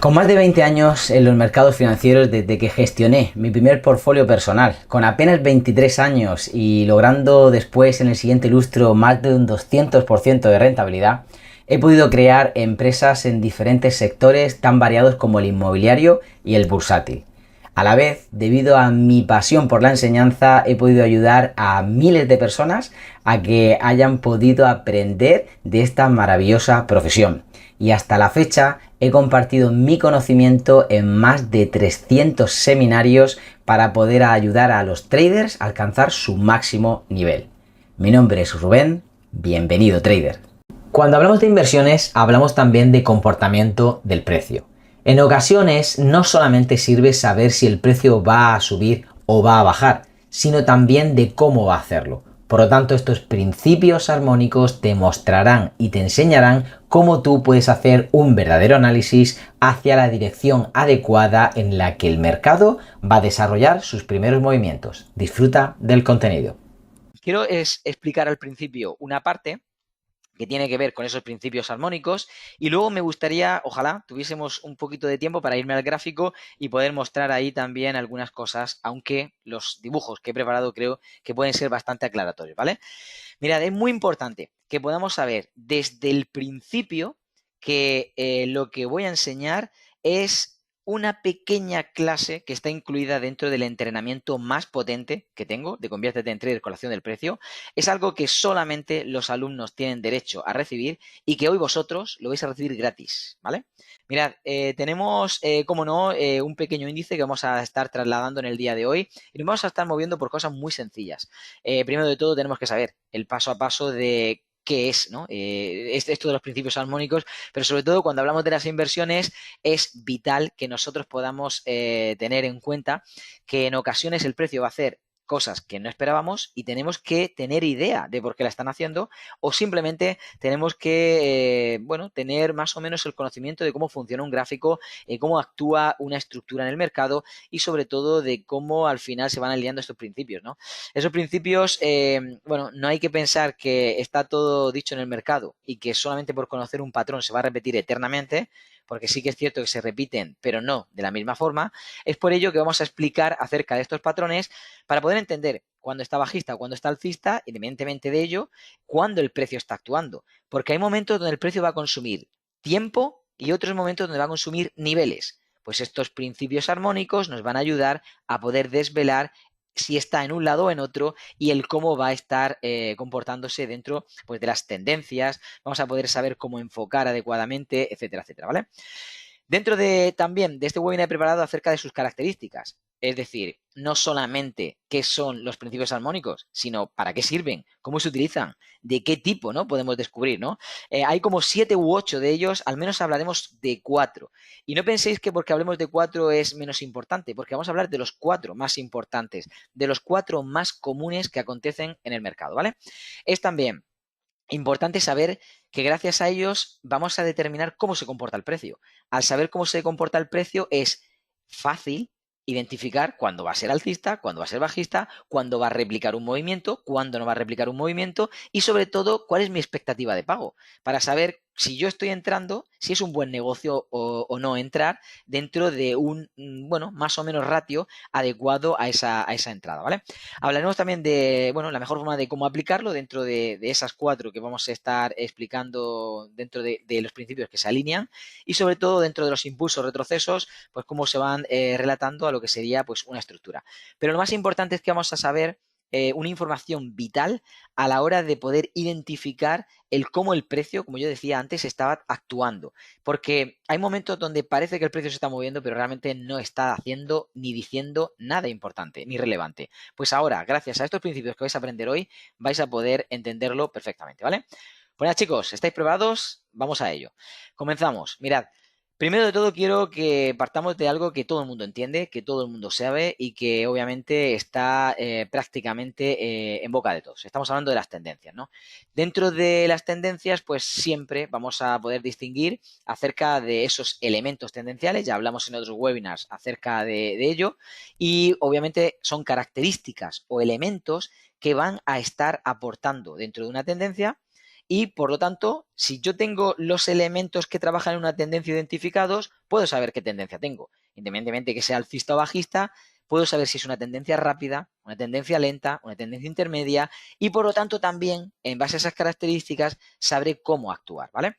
Con más de 20 años en los mercados financieros desde que gestioné mi primer portfolio personal, con apenas 23 años y logrando después en el siguiente lustro más de un 200% de rentabilidad, he podido crear empresas en diferentes sectores tan variados como el inmobiliario y el bursátil. A la vez, debido a mi pasión por la enseñanza, he podido ayudar a miles de personas a que hayan podido aprender de esta maravillosa profesión. Y hasta la fecha he compartido mi conocimiento en más de 300 seminarios para poder ayudar a los traders a alcanzar su máximo nivel. Mi nombre es Rubén, bienvenido trader. Cuando hablamos de inversiones, hablamos también de comportamiento del precio. En ocasiones no solamente sirve saber si el precio va a subir o va a bajar, sino también de cómo va a hacerlo. Por lo tanto, estos principios armónicos te mostrarán y te enseñarán cómo tú puedes hacer un verdadero análisis hacia la dirección adecuada en la que el mercado va a desarrollar sus primeros movimientos. Disfruta del contenido. Quiero explicar al principio una parte que tiene que ver con esos principios armónicos y luego me gustaría, ojalá, tuviésemos un poquito de tiempo para irme al gráfico y poder mostrar ahí también algunas cosas, aunque los dibujos que he preparado creo que pueden ser bastante aclaratorios, ¿vale? Mirad, es muy importante que podamos saber desde el principio que lo que voy a enseñar es una pequeña clase que está incluida dentro del entrenamiento más potente que tengo de Conviértete en Trader con la acción del precio. Es algo que solamente los alumnos tienen derecho a recibir y que hoy vosotros lo vais a recibir gratis, ¿vale? Mirad, tenemos, como no, un pequeño índice que vamos a estar trasladando en el día de hoy y nos vamos a estar moviendo por cosas muy sencillas. Primero de todo tenemos que saber el paso a paso de qué es, ¿no? Esto de los principios armónicos, pero sobre todo cuando hablamos de las inversiones es vital que nosotros podamos tener en cuenta que en ocasiones el precio va a hacer cosas que no esperábamos y tenemos que tener idea de por qué la están haciendo o simplemente tenemos que, bueno, tener más o menos el conocimiento de cómo funciona un gráfico, cómo actúa una estructura en el mercado y sobre todo de cómo al final se van alineando estos principios, ¿no? Esos principios, bueno, no hay que pensar que está todo dicho en el mercado y que solamente por conocer un patrón se va a repetir eternamente, porque sí que es cierto que se repiten, pero no de la misma forma. Es por ello que vamos a explicar acerca de estos patrones para poder entender cuándo está bajista o cuándo está alcista, independientemente de ello, cuándo el precio está actuando. Porque hay momentos donde el precio va a consumir tiempo y otros momentos donde va a consumir niveles. Pues estos principios armónicos nos van a ayudar a poder desvelar si está en un lado o en otro y el cómo va a estar comportándose dentro pues, de las tendencias. Vamos a poder saber cómo enfocar adecuadamente, etcétera, etcétera, ¿vale? Dentro de también de este webinar he preparado acerca de sus características, es decir, no solamente qué son los principios armónicos, sino para qué sirven, cómo se utilizan, de qué tipo, ¿no? Podemos descubrir, ¿no? Hay como 7 u 8 de ellos, al menos hablaremos de 4. Y no penséis que porque hablemos de 4 es menos importante, porque vamos a hablar de los 4 más importantes, de los 4 más comunes que acontecen en el mercado, ¿vale? Es también importante saber que gracias a ellos vamos a determinar cómo se comporta el precio. Al saber cómo se comporta el precio es fácil identificar cuándo va a ser alcista, cuándo va a ser bajista, cuándo va a replicar un movimiento, cuándo no va a replicar un movimiento y sobre todo cuál es mi expectativa de pago para saber si yo estoy entrando, si es un buen negocio o no entrar dentro de un, bueno, más o menos ratio adecuado a esa entrada, ¿vale? Hablaremos también de, bueno, la mejor forma de cómo aplicarlo dentro de esas 4 que vamos a estar explicando dentro de los principios que se alinean y sobre todo dentro de los impulsos retrocesos, pues cómo se van relatando a lo que sería pues una estructura. Pero lo más importante es que vamos a saber una información vital a la hora de poder identificar el cómo el precio, como yo decía antes, estaba actuando. Porque hay momentos donde parece que el precio se está moviendo, pero realmente no está haciendo ni diciendo nada importante ni relevante. Pues ahora, gracias a estos principios que vais a aprender hoy, vais a poder entenderlo perfectamente, ¿vale? Pues nada, chicos, ¿estáis preparados? Vamos a ello. Comenzamos. Mirad, primero de todo quiero que partamos de algo que todo el mundo entiende, que todo el mundo sabe y que obviamente está prácticamente en boca de todos. Estamos hablando de las tendencias, ¿no? Dentro de las tendencias, pues siempre vamos a poder distinguir acerca de esos elementos tendenciales. Ya hablamos en otros webinars acerca de ello y obviamente son características o elementos que van a estar aportando dentro de una tendencia y por lo tanto, si yo tengo los elementos que trabajan en una tendencia identificados, puedo saber qué tendencia tengo. Independientemente que sea alcista o bajista, puedo saber si es una tendencia rápida, una tendencia lenta, una tendencia intermedia y por lo tanto también, en base a esas características, sabré cómo actuar, ¿vale?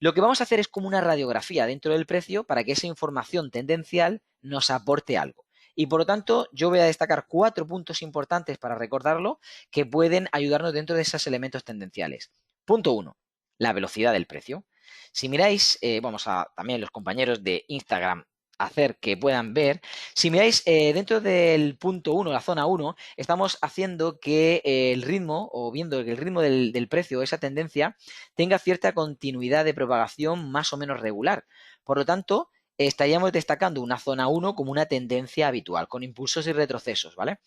Lo que vamos a hacer es como una radiografía dentro del precio para que esa información tendencial nos aporte algo. Y por lo tanto, yo voy a destacar 4 puntos importantes para recordarlo que pueden ayudarnos dentro de esos elementos tendenciales. Punto 1, la velocidad del precio. Si miráis, vamos a también los compañeros de Instagram hacer que puedan ver, si miráis dentro del punto 1, la zona 1, estamos haciendo que el ritmo, o viendo que el ritmo del precio, esa tendencia, tenga cierta continuidad de propagación más o menos regular. Por lo tanto, estaríamos destacando una zona 1 como una tendencia habitual, con impulsos y retrocesos, ¿vale?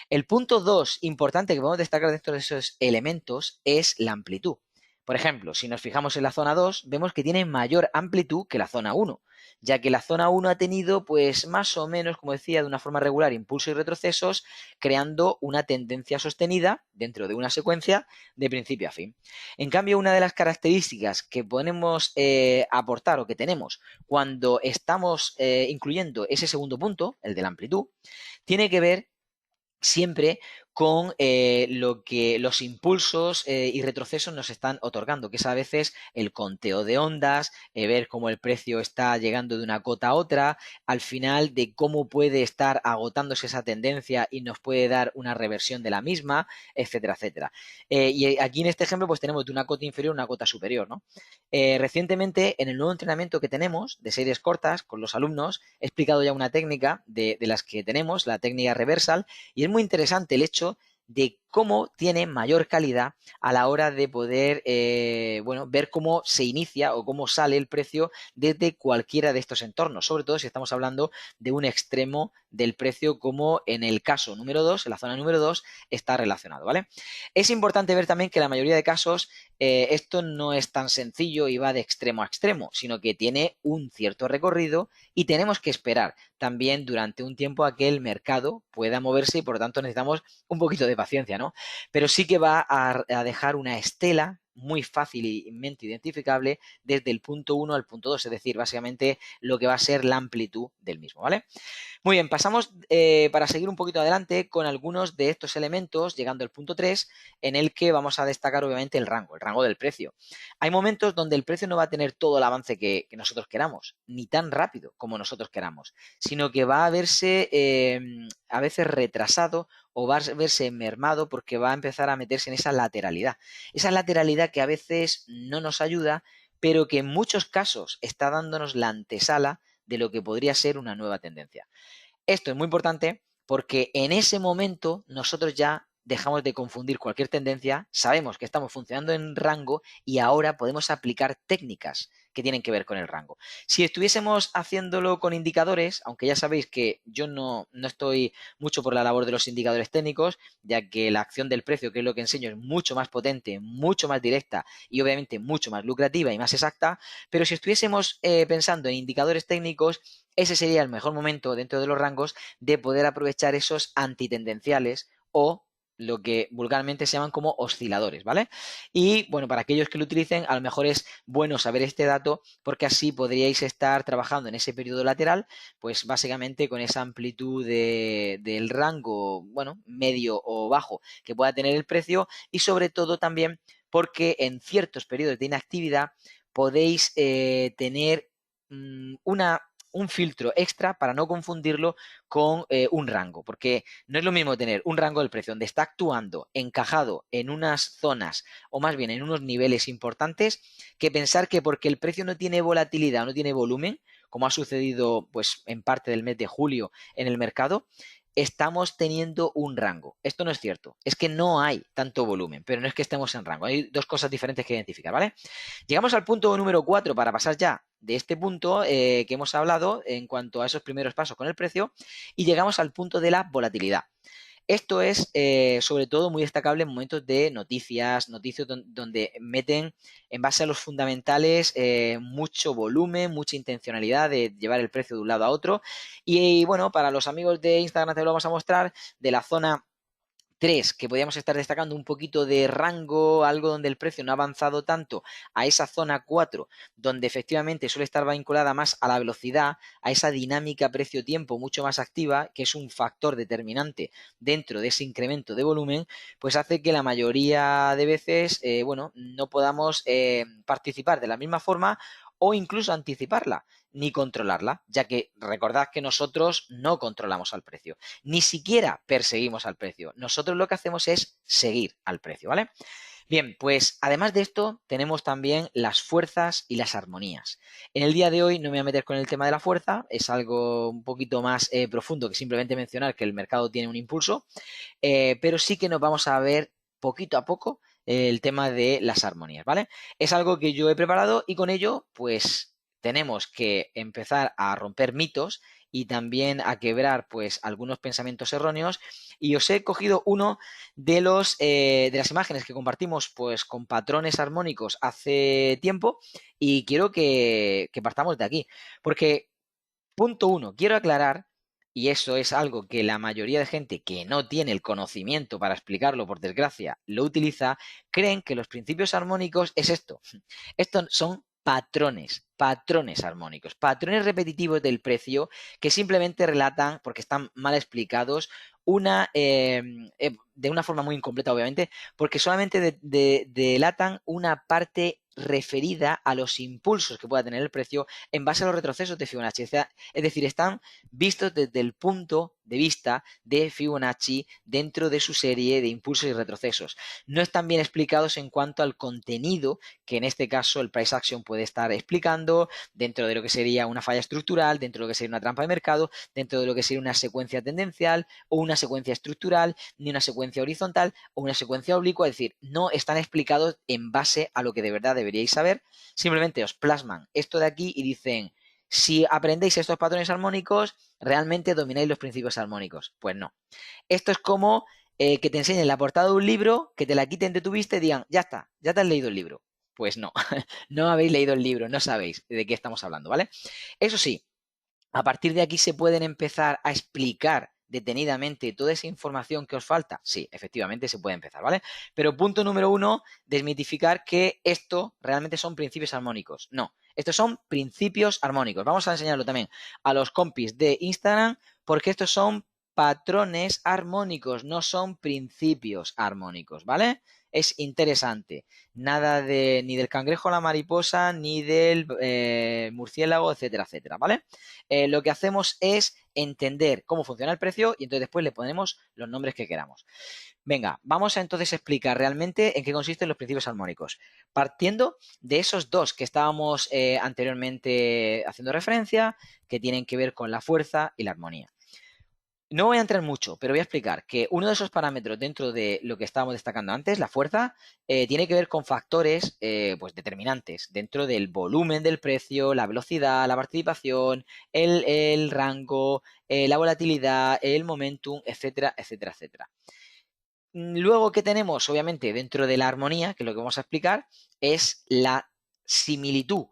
El punto 2 importante que podemos destacar dentro de esos elementos es la amplitud. Por ejemplo, si nos fijamos en la zona 2, vemos que tiene mayor amplitud que la zona 1, ya que la zona 1 ha tenido, pues más o menos, como decía, de una forma regular, impulsos y retrocesos, creando una tendencia sostenida dentro de una secuencia de principio a fin. En cambio, una de las características que podemos aportar o que tenemos cuando estamos incluyendo ese segundo punto, el de la amplitud, tiene que ver siempre con lo que los impulsos y retrocesos nos están otorgando, que es a veces el conteo de ondas, ver cómo el precio está llegando de una cota a otra, al final de cómo puede estar agotándose esa tendencia y nos puede dar una reversión de la misma, etcétera, etcétera. Y aquí en este ejemplo pues tenemos de una cota inferior a una cota superior, ¿no? Recientemente en el nuevo entrenamiento que tenemos de series cortas con los alumnos he explicado ya una técnica de las que tenemos, la técnica reversal, y es muy interesante el hecho de cómo tiene mayor calidad a la hora de poder bueno, ver cómo se inicia o cómo sale el precio desde cualquiera de estos entornos, sobre todo si estamos hablando de un extremo del precio como en el caso número 2, en la zona número 2, está relacionado, ¿vale? Es importante ver también que en la mayoría de casos esto no es tan sencillo y va de extremo a extremo, sino que tiene un cierto recorrido y tenemos que esperar también durante un tiempo a que el mercado pueda moverse y por lo tanto necesitamos un poquito de paciencia, ¿no? Pero sí que va a dejar una estela muy fácilmente identificable desde el punto 1 al punto 2, es decir, básicamente lo que va a ser la amplitud del mismo, ¿vale? Muy bien, pasamos para seguir un poquito adelante con algunos de estos elementos, llegando al punto 3, en el que vamos a destacar obviamente el rango del precio. Hay momentos donde el precio no va a tener todo el avance que nosotros queramos, ni tan rápido como nosotros queramos, sino que va a verse a veces retrasado o va a verse mermado porque va a empezar a meterse en esa lateralidad que a veces no nos ayuda, pero que en muchos casos está dándonos la antesala de lo que podría ser una nueva tendencia. Esto es muy importante porque en ese momento nosotros ya dejamos de confundir cualquier tendencia, sabemos que estamos funcionando en rango y ahora podemos aplicar técnicas que tienen que ver con el rango. Si estuviésemos haciéndolo con indicadores, aunque ya sabéis que yo no estoy mucho por la labor de los indicadores técnicos, ya que la acción del precio, que es lo que enseño, es mucho más potente, mucho más directa y obviamente mucho más lucrativa y más exacta, pero si estuviésemos pensando en indicadores técnicos, ese sería el mejor momento dentro de los rangos de poder aprovechar esos antitendenciales o lo que vulgarmente se llaman como osciladores, ¿vale? Y bueno, para aquellos que lo utilicen, a lo mejor es bueno saber este dato porque así podríais estar trabajando en ese periodo lateral, pues básicamente con esa amplitud del rango, bueno, medio o bajo que pueda tener el precio y sobre todo también porque en ciertos periodos de inactividad podéis tener un filtro extra para no confundirlo con un rango, porque no es lo mismo tener un rango del precio donde está actuando encajado en unas zonas o más bien en unos niveles importantes que pensar que porque el precio no tiene volatilidad, no tiene volumen, como ha sucedido pues en parte del mes de julio en el mercado, estamos teniendo un rango. Esto no es cierto, es que no hay tanto volumen, pero no es que estemos en rango. Hay dos cosas diferentes que identificar, ¿vale? Llegamos al punto número 4 para pasar ya de este punto que hemos hablado en cuanto a esos primeros pasos con el precio y llegamos al punto de la volatilidad. Esto es sobre todo muy destacable en momentos de noticias donde meten en base a los fundamentales mucho volumen, mucha intencionalidad de llevar el precio de un lado a otro. Y bueno, para los amigos de Instagram te lo vamos a mostrar de la zona 3, que podríamos estar destacando un poquito de rango, algo donde el precio no ha avanzado tanto, a esa zona 4, donde efectivamente suele estar vinculada más a la velocidad, a esa dinámica precio-tiempo mucho más activa, que es un factor determinante dentro de ese incremento de volumen, pues hace que la mayoría de veces, bueno, no podamos participar de la misma forma o incluso anticiparla ni controlarla, ya que recordad que nosotros no controlamos al precio, ni siquiera perseguimos al precio. Nosotros lo que hacemos es seguir al precio, ¿vale? Bien, pues además de esto tenemos también las fuerzas y las armonías. En el día de hoy no me voy a meter con el tema de la fuerza, es algo un poquito más profundo que simplemente mencionar que el mercado tiene un impulso, pero sí que nos vamos a ver poquito a poco el tema de las armonías, ¿vale? Es algo que yo he preparado y con ello, pues tenemos que empezar a romper mitos y también a quebrar, pues, algunos pensamientos erróneos. Y os he cogido uno de las imágenes que compartimos, pues, con patrones armónicos hace tiempo y quiero que partamos de aquí, porque punto uno, quiero aclarar, y eso es algo que la mayoría de gente que no tiene el conocimiento para explicarlo, por desgracia, lo utiliza, creen que los principios armónicos es esto. Estos son patrones armónicos, patrones repetitivos del precio que simplemente relatan, porque están mal explicados, de una forma muy incompleta, obviamente, porque solamente delatan una parte referida a los impulsos que pueda tener el precio en base a los retrocesos de Fibonacci. Es decir, están vistos desde el punto de vista de Fibonacci dentro de su serie de impulsos y retrocesos. No están bien explicados en cuanto al contenido que en este caso el price action puede estar explicando dentro de lo que sería una falla estructural, dentro de lo que sería una trampa de mercado, dentro de lo que sería una secuencia tendencial o una secuencia estructural, ni una secuencia horizontal o una secuencia oblicua. Es decir, no están explicados en base a lo que de verdad deberíais saber. Simplemente os plasman esto de aquí y dicen, si aprendéis estos patrones armónicos, realmente domináis los principios armónicos. Pues no. Esto es como que te enseñen la portada de un libro, que te la quiten de tu vista y digan, ya está, ya te has leído el libro. Pues no, no habéis leído el libro, no sabéis de qué estamos hablando, ¿vale? Eso sí, a partir de aquí se pueden empezar a explicar detenidamente toda esa información que os falta. Sí, efectivamente se puede empezar, ¿vale? Pero punto número uno, desmitificar que esto realmente son principios armónicos. No, estos son principios armónicos. Vamos a enseñarlo también a los compis de Instagram porque estos son patrones armónicos, no son principios armónicos, ¿vale? Es interesante. Nada de ni del cangrejo a la mariposa, ni del murciélago, etcétera, etcétera, ¿vale? Lo que hacemos es entender cómo funciona el precio y entonces después le ponemos los nombres que queramos. Venga, vamos a entonces explicar realmente en qué consisten los principios armónicos. Partiendo de esos dos que estábamos anteriormente haciendo referencia, que tienen que ver con la fuerza y la armonía. No voy a entrar mucho, pero voy a explicar que uno de esos parámetros dentro de lo que estábamos destacando antes, la fuerza, tiene que ver con factores pues determinantes dentro del volumen del precio, la velocidad, la participación, el rango, la volatilidad, el momentum, etcétera, etcétera, etcétera. Luego, ¿qué tenemos? Obviamente, dentro de la armonía, que es lo que vamos a explicar, es la similitud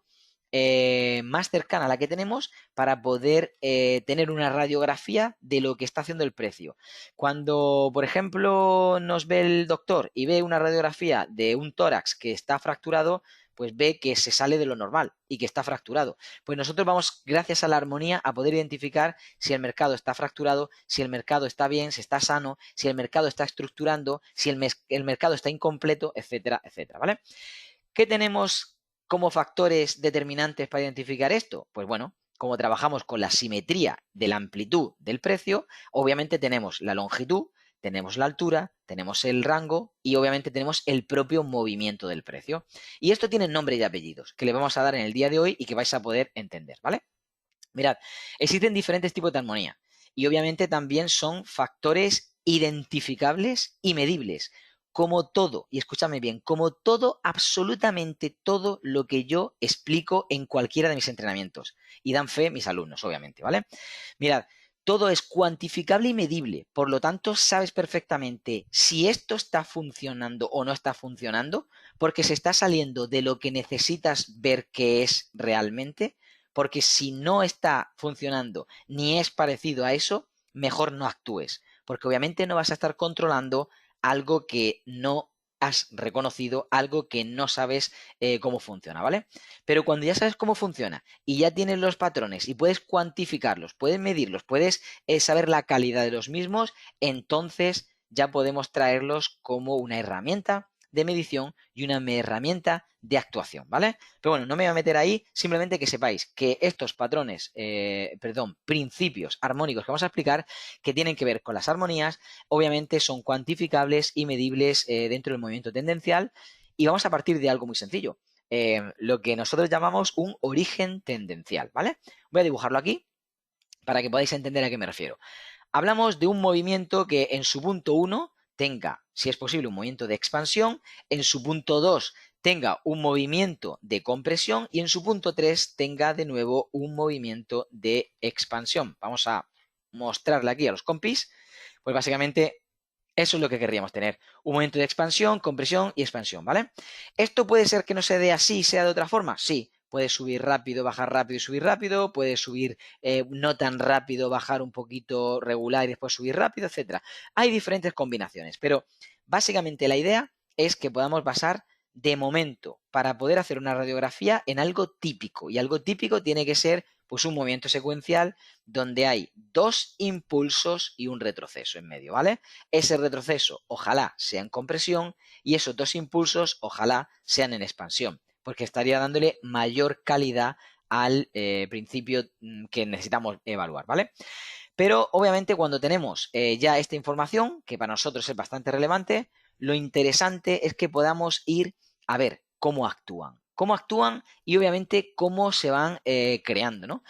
más cercana a la que tenemos para poder tener una radiografía de lo que está haciendo el precio. Cuando, por ejemplo, nos ve el doctor y ve una radiografía de un tórax que está fracturado, pues ve que se sale de lo normal y que está fracturado. Pues nosotros vamos, gracias a la armonía, a poder identificar si el mercado está fracturado, si el mercado está bien, si está sano, si el mercado está estructurando, si el mercado está incompleto, etcétera, etcétera, ¿vale? ¿Qué tenemos como factores determinantes para identificar esto? Pues bueno, como trabajamos con la simetría de la amplitud del precio, obviamente tenemos la longitud, tenemos la altura, tenemos el rango y obviamente tenemos el propio movimiento del precio. Y esto tiene nombre y apellidos que le vamos a dar en el día de hoy y que vais a poder entender, ¿vale? Mirad, existen diferentes tipos de armonía y obviamente también son factores identificables y medibles, como todo, y escúchame bien, como todo, absolutamente todo lo que yo explico en cualquiera de mis entrenamientos. Y dan fe mis alumnos, obviamente, ¿vale? Mirad, todo es cuantificable y medible, por lo tanto sabes perfectamente si esto está funcionando o no está funcionando, porque se está saliendo de lo que necesitas ver que es realmente, porque si no está funcionando ni es parecido a eso, mejor no actúes, porque obviamente no vas a estar controlando algo que no has reconocido, algo que no sabes cómo funciona, ¿vale? Pero cuando ya sabes cómo funciona y ya tienes los patrones y puedes cuantificarlos, puedes medirlos, puedes saber la calidad de los mismos, entonces ya podemos traerlos como una herramienta de medición y una herramienta de actuación, ¿vale? Pero bueno, no me voy a meter ahí, simplemente que sepáis que estos patrones, principios armónicos que vamos a explicar, que tienen que ver con las armonías, obviamente son cuantificables y medibles dentro del movimiento tendencial y vamos a partir de algo muy sencillo, lo que nosotros llamamos un origen tendencial, ¿vale? Voy a dibujarlo aquí para que podáis entender a qué me refiero. Hablamos de un movimiento que en su punto 1 tenga, si es posible, un movimiento de expansión, en su punto 2 tenga un movimiento de compresión y en su punto 3 tenga de nuevo un movimiento de expansión. Vamos a mostrarle aquí a los compis, pues básicamente eso es lo que querríamos tener, un movimiento de expansión, compresión y expansión, ¿vale? ¿Esto puede ser que no se dé así, sea de otra forma? Sí, puede subir rápido, bajar rápido y subir rápido, puede subir no tan rápido, bajar un poquito regular y después subir rápido, etcétera. Hay diferentes combinaciones, pero básicamente la idea es que podamos basar de momento para poder hacer una radiografía en algo típico y algo típico tiene que ser pues un movimiento secuencial donde hay dos impulsos y un retroceso en medio, ¿vale? Ese retroceso ojalá sea en compresión y esos dos impulsos ojalá sean en expansión, porque estaría dándole mayor calidad al principio que necesitamos evaluar, ¿vale? Pero obviamente cuando tenemos ya esta información, que para nosotros es bastante relevante, lo interesante es que podamos ir a ver cómo actúan y obviamente cómo se van creando, ¿no?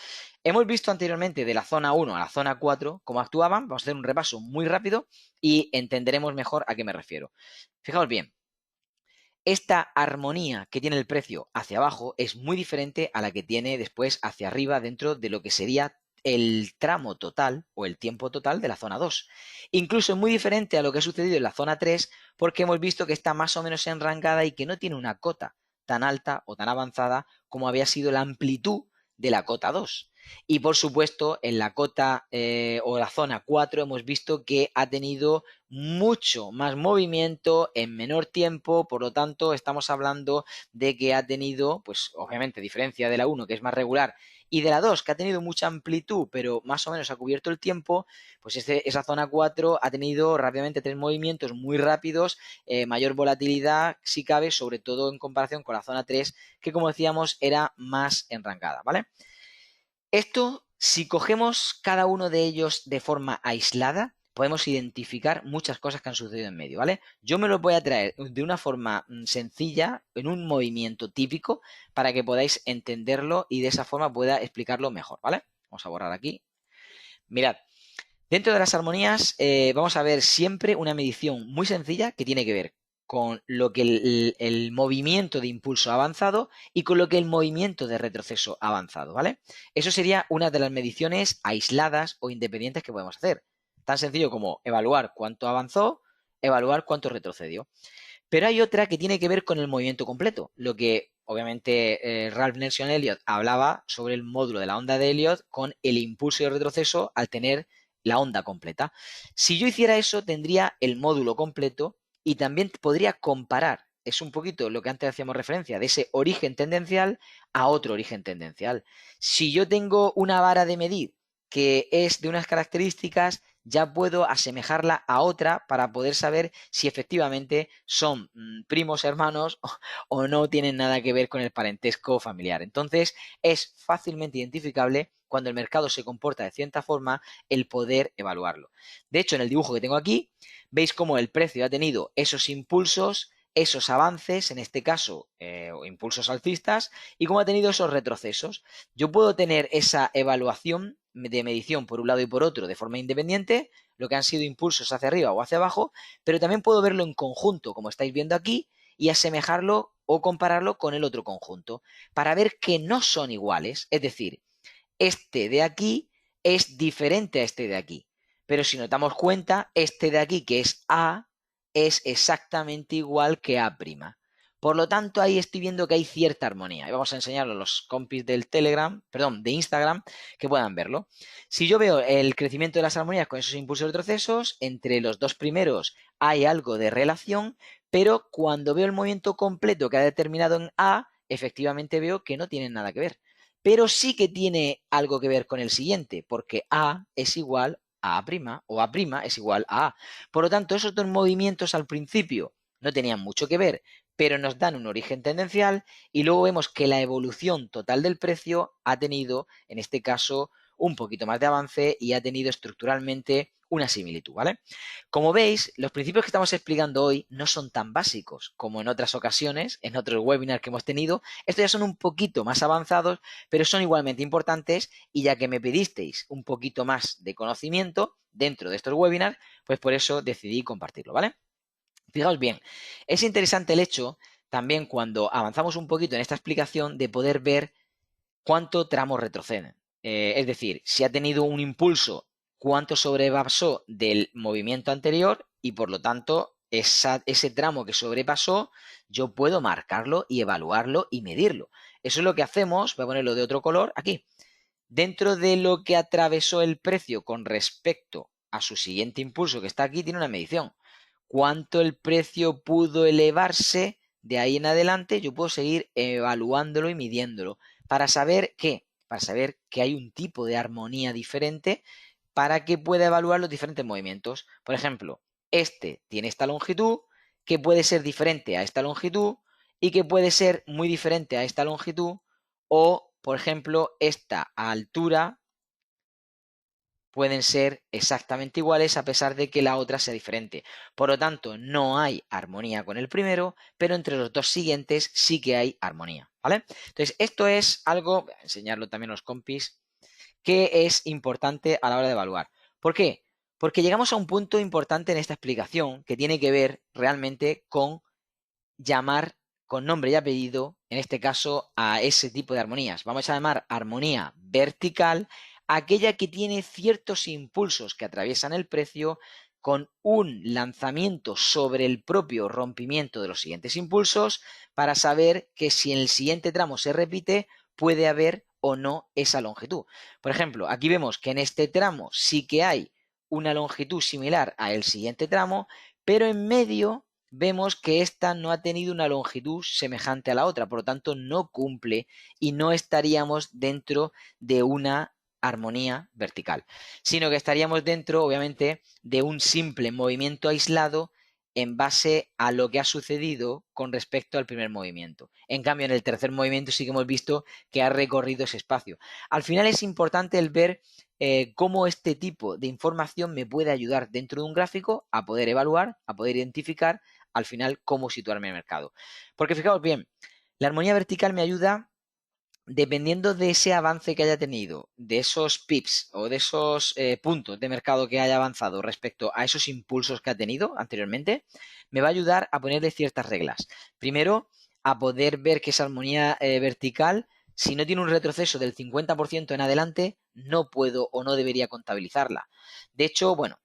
Hemos visto anteriormente de la zona 1 a la zona 4 cómo actuaban, vamos a hacer un repaso muy rápido y entenderemos mejor a qué me refiero. Fijaos bien, esta armonía que tiene el precio hacia abajo es muy diferente a la que tiene después hacia arriba dentro de lo que sería el tramo total o el tiempo total de la zona 2. Incluso es muy diferente a lo que ha sucedido en la zona 3 porque hemos visto que está más o menos enrangada y que no tiene una cota tan alta o tan avanzada como había sido la amplitud de la cota 2. Y por supuesto, en la cota o la zona 4 hemos visto que ha tenido mucho más movimiento en menor tiempo, por lo tanto estamos hablando de que ha tenido, pues obviamente diferencia de la 1 que es más regular y de la 2 que ha tenido mucha amplitud pero más o menos ha cubierto el tiempo, pues esa zona 4 ha tenido rápidamente tres movimientos muy rápidos, mayor volatilidad si cabe, sobre todo en comparación con la zona 3 que como decíamos era más enrancada, ¿vale? Esto, si cogemos cada uno de ellos de forma aislada, podemos identificar muchas cosas que han sucedido en medio, ¿vale? Yo me los voy a traer de una forma sencilla, en un movimiento típico, para que podáis entenderlo y de esa forma pueda explicarlo mejor, ¿vale? Vamos a borrar aquí. Mirad, dentro de las armonías vamos a ver siempre una medición muy sencilla que tiene que ver con lo que el movimiento de impulso ha avanzado y con lo que el movimiento de retroceso ha avanzado, ¿vale? Eso sería una de las mediciones aisladas o independientes que podemos hacer. Tan sencillo como evaluar cuánto avanzó, evaluar cuánto retrocedió. Pero hay otra que tiene que ver con el movimiento completo, lo que obviamente Ralph Nelson Elliott hablaba sobre el módulo de la onda de Elliott con el impulso y el retroceso al tener la onda completa. Si yo hiciera eso, tendría el módulo completo y también podría comparar. Es un poquito lo que antes hacíamos referencia, de ese origen tendencial a otro origen tendencial. Si yo tengo una vara de medir que es de unas características, ya puedo asemejarla a otra para poder saber si efectivamente son primos hermanos o no tienen nada que ver con el parentesco familiar. Entonces, es fácilmente identificable cuando el mercado se comporta de cierta forma el poder evaluarlo. De hecho, en el dibujo que tengo aquí, veis cómo el precio ha tenido esos impulsos, esos avances, en este caso, impulsos alcistas, y cómo ha tenido esos retrocesos. Yo puedo tener esa evaluación de medición por un lado y por otro de forma independiente, lo que han sido impulsos hacia arriba o hacia abajo, pero también puedo verlo en conjunto, como estáis viendo aquí, y asemejarlo o compararlo con el otro conjunto, para ver que no son iguales, es decir, este de aquí es diferente a este de aquí. Pero si nos damos cuenta, este de aquí, que es A, es exactamente igual que A'. Por lo tanto, ahí estoy viendo que hay cierta armonía. Y vamos a enseñarlo a los compis del Telegram, perdón, de Instagram, que puedan verlo. Si yo veo el crecimiento de las armonías con esos impulsos retrocesos, entre los dos primeros hay algo de relación, pero cuando veo el movimiento completo que ha determinado en A, efectivamente veo que no tienen nada que ver. Pero sí que tiene algo que ver con el siguiente, porque A es igual a A' o A' es igual a A. Por lo tanto, esos dos movimientos al principio no tenían mucho que ver, pero nos dan un origen tendencial y luego vemos que la evolución total del precio ha tenido, en este caso, un poquito más de avance y ha tenido estructuralmente una similitud, ¿vale? Como veis, los principios que estamos explicando hoy no son tan básicos como en otras ocasiones, en otros webinars que hemos tenido. Estos ya son un poquito más avanzados, pero son igualmente importantes y ya que me pedisteis un poquito más de conocimiento dentro de estos webinars, pues por eso decidí compartirlo, ¿vale? Fijaos bien, es interesante el hecho también cuando avanzamos un poquito en esta explicación de poder ver cuánto tramo retrocede. Es decir, si ha tenido un impulso, cuánto sobrepasó del movimiento anterior y por lo tanto ese tramo que sobrepasó yo puedo marcarlo y evaluarlo y medirlo. Eso es lo que hacemos, voy a ponerlo de otro color aquí. Dentro de lo que atravesó el precio con respecto a su siguiente impulso que está aquí, tiene una medición. Cuánto el precio pudo elevarse de ahí en adelante, yo puedo seguir evaluándolo y midiéndolo para saber qué, para saber que hay un tipo de armonía diferente para que pueda evaluar los diferentes movimientos. Por ejemplo, este tiene esta longitud que puede ser diferente a esta longitud y que puede ser muy diferente a esta longitud o, por ejemplo, esta altura pueden ser exactamente iguales a pesar de que la otra sea diferente. Por lo tanto, no hay armonía con el primero, pero entre los dos siguientes sí que hay armonía, ¿vale? Entonces, esto es algo, voy a enseñarlo también a los compis, que es importante a la hora de evaluar. ¿Por qué? Porque llegamos a un punto importante en esta explicación que tiene que ver realmente con llamar con nombre y apellido, en este caso, a ese tipo de armonías. Vamos a llamar armonía vertical aquella que tiene ciertos impulsos que atraviesan el precio con un lanzamiento sobre el propio rompimiento de los siguientes impulsos para saber que si en el siguiente tramo se repite, puede haber o no esa longitud. Por ejemplo, aquí vemos que en este tramo sí que hay una longitud similar a el siguiente tramo, pero en medio vemos que esta no ha tenido una longitud semejante a la otra, por lo tanto no cumple y no estaríamos dentro de una armonía vertical, sino que estaríamos dentro, obviamente, de un simple movimiento aislado en base a lo que ha sucedido con respecto al primer movimiento. En cambio, en el tercer movimiento sí que hemos visto que ha recorrido ese espacio. Al final es importante el ver cómo este tipo de información me puede ayudar dentro de un gráfico a poder evaluar, a poder identificar al final cómo situarme en el mercado. Porque fijaos bien, la armonía vertical me ayuda dependiendo de ese avance que haya tenido, de esos pips o de esos puntos de mercado que haya avanzado respecto a esos impulsos que ha tenido anteriormente, me va a ayudar a ponerle ciertas reglas. Primero, a poder ver que esa armonía vertical, si no tiene un retroceso del 50% en adelante, no puedo o no debería contabilizarla. De hecho, bueno,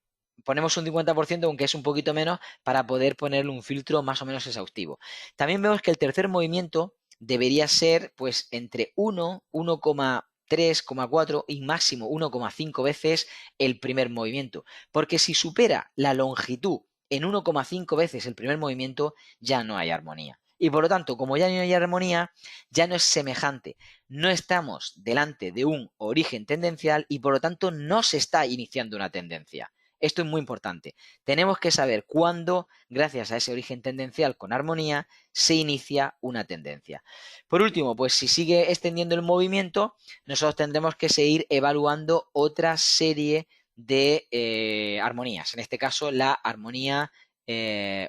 ponemos un 50%, aunque es un poquito menos, para poder ponerle un filtro más o menos exhaustivo. También vemos que el tercer movimiento debería ser pues entre 1, 1,3,4 y máximo 1,5 veces el primer movimiento. Porque si supera la longitud en 1,5 veces el primer movimiento, ya no hay armonía. Y por lo tanto, como ya no hay armonía, ya no es semejante. No estamos delante de un origen tendencial y por lo tanto no se está iniciando una tendencia. Esto es muy importante. Tenemos que saber cuándo, gracias a ese origen tendencial con armonía, se inicia una tendencia. Por último, pues si sigue extendiendo el movimiento, nosotros tendremos que seguir evaluando otra serie de armonías. En este caso, la armonía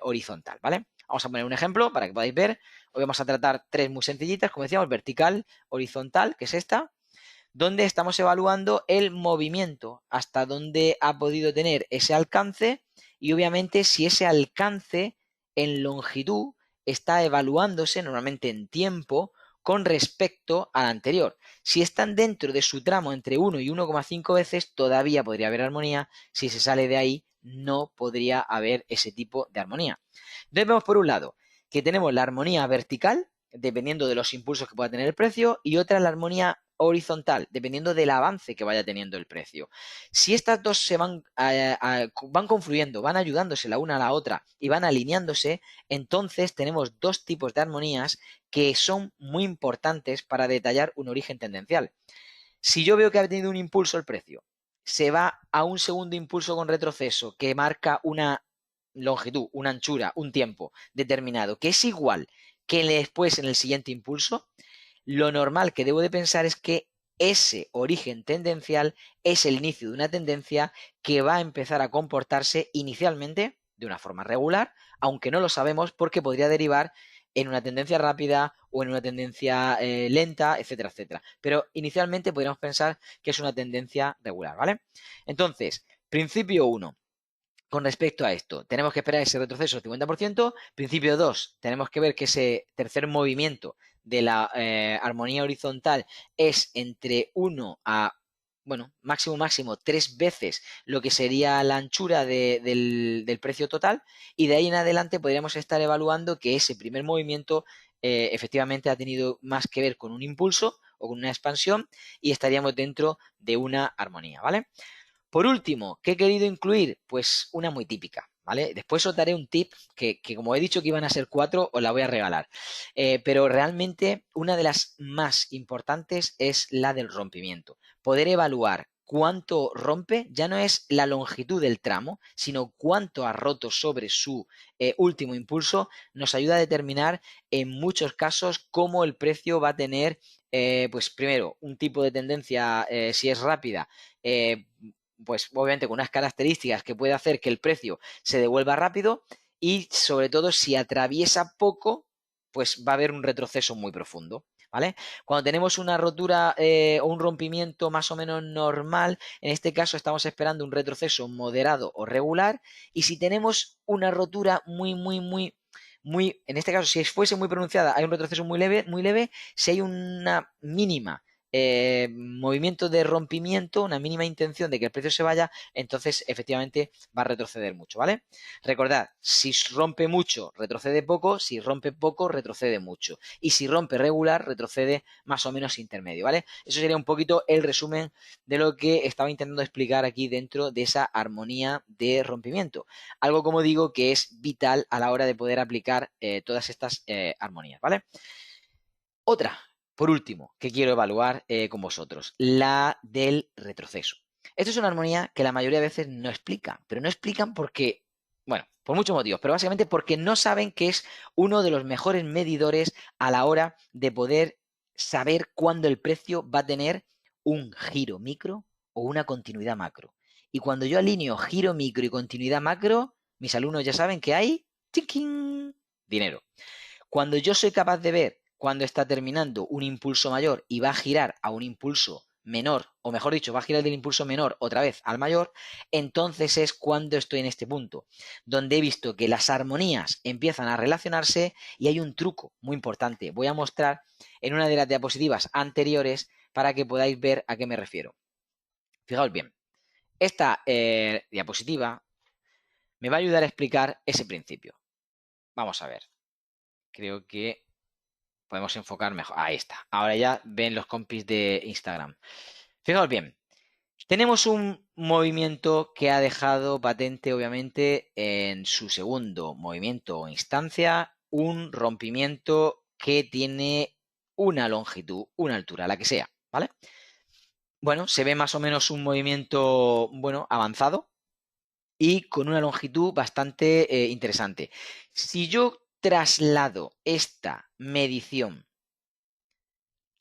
horizontal, ¿vale? Vamos a poner un ejemplo para que podáis ver. Hoy vamos a tratar tres muy sencillitas, como decíamos, vertical, horizontal, que es esta, donde estamos evaluando el movimiento, hasta dónde ha podido tener ese alcance y obviamente si ese alcance en longitud está evaluándose normalmente en tiempo con respecto al anterior. Si están dentro de su tramo entre 1 y 1,5 veces, todavía podría haber armonía. Si se sale de ahí, no podría haber ese tipo de armonía. Entonces vemos por un lado que tenemos la armonía vertical, dependiendo de los impulsos que pueda tener el precio, y otra la armonía horizontal, dependiendo del avance que vaya teniendo el precio. Si estas dos se van confluyendo, van ayudándose la una a la otra y van alineándose, entonces tenemos dos tipos de armonías que son muy importantes para detallar un origen tendencial. Si yo veo que ha tenido un impulso el precio, se va a un segundo impulso con retroceso que marca una longitud, una anchura, un tiempo determinado, que es igual que después en el siguiente impulso, lo normal que debo de pensar es que ese origen tendencial es el inicio de una tendencia que va a empezar a comportarse inicialmente de una forma regular, aunque no lo sabemos porque podría derivar en una tendencia rápida o en una tendencia lenta, etcétera, etcétera. Pero inicialmente podríamos pensar que es una tendencia regular, ¿vale? Entonces, principio 1. Con respecto a esto, tenemos que esperar ese retroceso del 50%. Principio 2, tenemos que ver que ese tercer movimiento de la armonía horizontal es entre 1 a, bueno, máximo 3 veces lo que sería la anchura del precio total, y de ahí en adelante podríamos estar evaluando que ese primer movimiento efectivamente ha tenido más que ver con un impulso o con una expansión y estaríamos dentro de una armonía, ¿vale? Por último, ¿qué he querido incluir? Pues una muy típica, ¿vale? Después os daré un tip que como he dicho que iban a ser 4, os la voy a regalar. Pero realmente una de las más importantes es la del rompimiento. Poder evaluar cuánto rompe ya no es la longitud del tramo, sino cuánto ha roto sobre su último impulso, nos ayuda a determinar en muchos casos cómo el precio va a tener, pues primero, un tipo de tendencia, si es rápida, pues obviamente con unas características que puede hacer que el precio se devuelva rápido, y sobre todo si atraviesa poco, pues va a haber un retroceso muy profundo, ¿vale? Cuando tenemos una rotura o un rompimiento más o menos normal, en este caso estamos esperando un retroceso moderado o regular, y si tenemos una rotura muy, en este caso, si fuese muy pronunciada, hay un retroceso muy leve, si hay una mínima movimiento de rompimiento, una mínima intención de que el precio se vaya, entonces efectivamente va a retroceder mucho, ¿vale? Recordad, si rompe mucho, retrocede poco, si rompe poco, retrocede mucho, y si rompe regular, retrocede más o menos intermedio, ¿vale? Eso sería un poquito el resumen de lo que estaba intentando explicar aquí dentro de esa armonía de rompimiento. Algo, como digo, que es vital a la hora de poder aplicar todas estas armonías, ¿vale? Otra, por último, que quiero evaluar con vosotros, la del retroceso. Esto es una armonía que la mayoría de veces no explican, pero no explican porque, bueno, por muchos motivos, pero básicamente porque no saben que es uno de los mejores medidores a la hora de poder saber cuándo el precio va a tener un giro micro o una continuidad macro. Y cuando yo alineo giro micro y continuidad macro, mis alumnos ya saben que hay ¡tiquín! Dinero. Cuando yo soy capaz de ver cuando está terminando un impulso mayor y va a girar a un impulso menor, o mejor dicho, va a girar del impulso menor otra vez al mayor, entonces es cuando estoy en este punto, donde he visto que las armonías empiezan a relacionarse, y hay un truco muy importante. Voy a mostrar en una de las diapositivas anteriores para que podáis ver a qué me refiero. Fijaos bien, esta diapositiva me va a ayudar a explicar ese principio. Vamos a ver. Creo que podemos enfocar mejor. Ahí está. Ahora ya ven los compis de Instagram. Fijaos bien. Tenemos un movimiento que ha dejado patente, obviamente, en su segundo movimiento o instancia, un rompimiento que tiene una longitud, una altura, la que sea, ¿vale? Bueno, se ve más o menos un movimiento, bueno, avanzado y con una longitud bastante interesante. Si yo traslado esta medición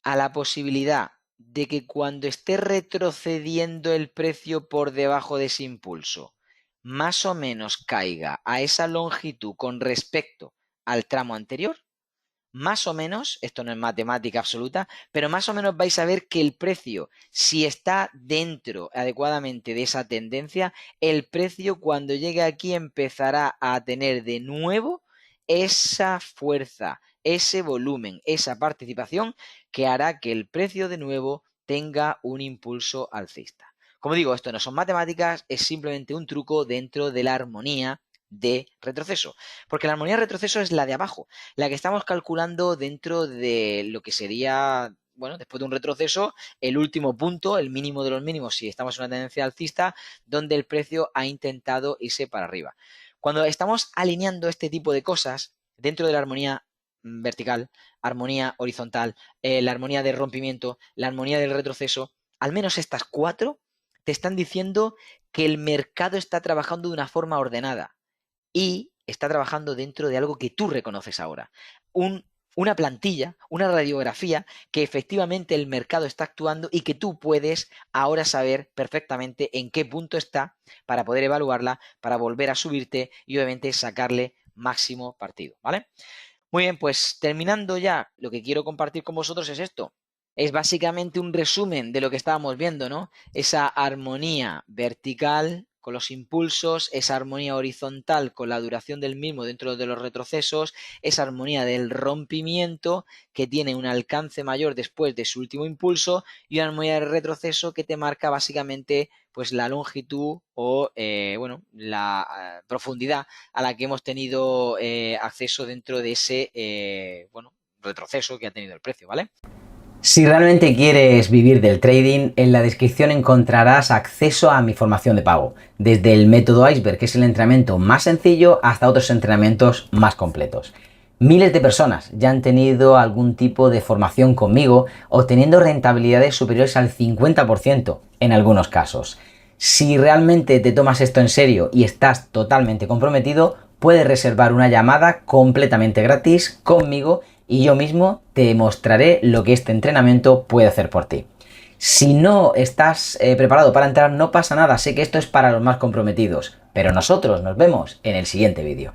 a la posibilidad de que cuando esté retrocediendo el precio por debajo de ese impulso, más o menos caiga a esa longitud con respecto al tramo anterior, más o menos, esto no es matemática absoluta, pero más o menos vais a ver que el precio, si está dentro adecuadamente de esa tendencia, el precio cuando llegue aquí empezará a tener de nuevo esa fuerza, ese volumen, esa participación que hará que el precio de nuevo tenga un impulso alcista. Como digo, esto no son matemáticas, es simplemente un truco dentro de la armonía de retroceso, porque la armonía de retroceso es la de abajo, la que estamos calculando dentro de lo que sería, bueno, después de un retroceso, el último punto, el mínimo de los mínimos, si estamos en una tendencia alcista, donde el precio ha intentado irse para arriba. Cuando estamos alineando este tipo de cosas dentro de la armonía vertical, armonía horizontal, la armonía de rompimiento, la armonía del retroceso, al menos estas 4 te están diciendo que el mercado está trabajando de una forma ordenada y está trabajando dentro de algo que tú reconoces ahora. Una plantilla, una radiografía que efectivamente el mercado está actuando y que tú puedes ahora saber perfectamente en qué punto está para poder evaluarla, para volver a subirte y obviamente sacarle máximo partido, ¿vale? Muy bien, pues terminando ya, lo que quiero compartir con vosotros es esto. Es básicamente un resumen de lo que estábamos viendo, ¿no? Esa armonía vertical con los impulsos, esa armonía horizontal con la duración del mismo dentro de los retrocesos, esa armonía del rompimiento que tiene un alcance mayor después de su último impulso y una armonía del retroceso que te marca básicamente pues la longitud o bueno, la profundidad a la que hemos tenido acceso dentro de ese bueno, retroceso que ha tenido el precio, ¿vale? Si realmente quieres vivir del trading, en la descripción encontrarás acceso a mi formación de pago, desde el método Iceberg, que es el entrenamiento más sencillo, hasta otros entrenamientos más completos. Miles de personas ya han tenido algún tipo de formación conmigo, obteniendo rentabilidades superiores al 50% en algunos casos. Si realmente te tomas esto en serio y estás totalmente comprometido, puedes reservar una llamada completamente gratis conmigo y yo mismo te mostraré lo que este entrenamiento puede hacer por ti. Si no estás preparado para entrar, no pasa nada, sé que esto es para los más comprometidos, pero nosotros nos vemos en el siguiente vídeo.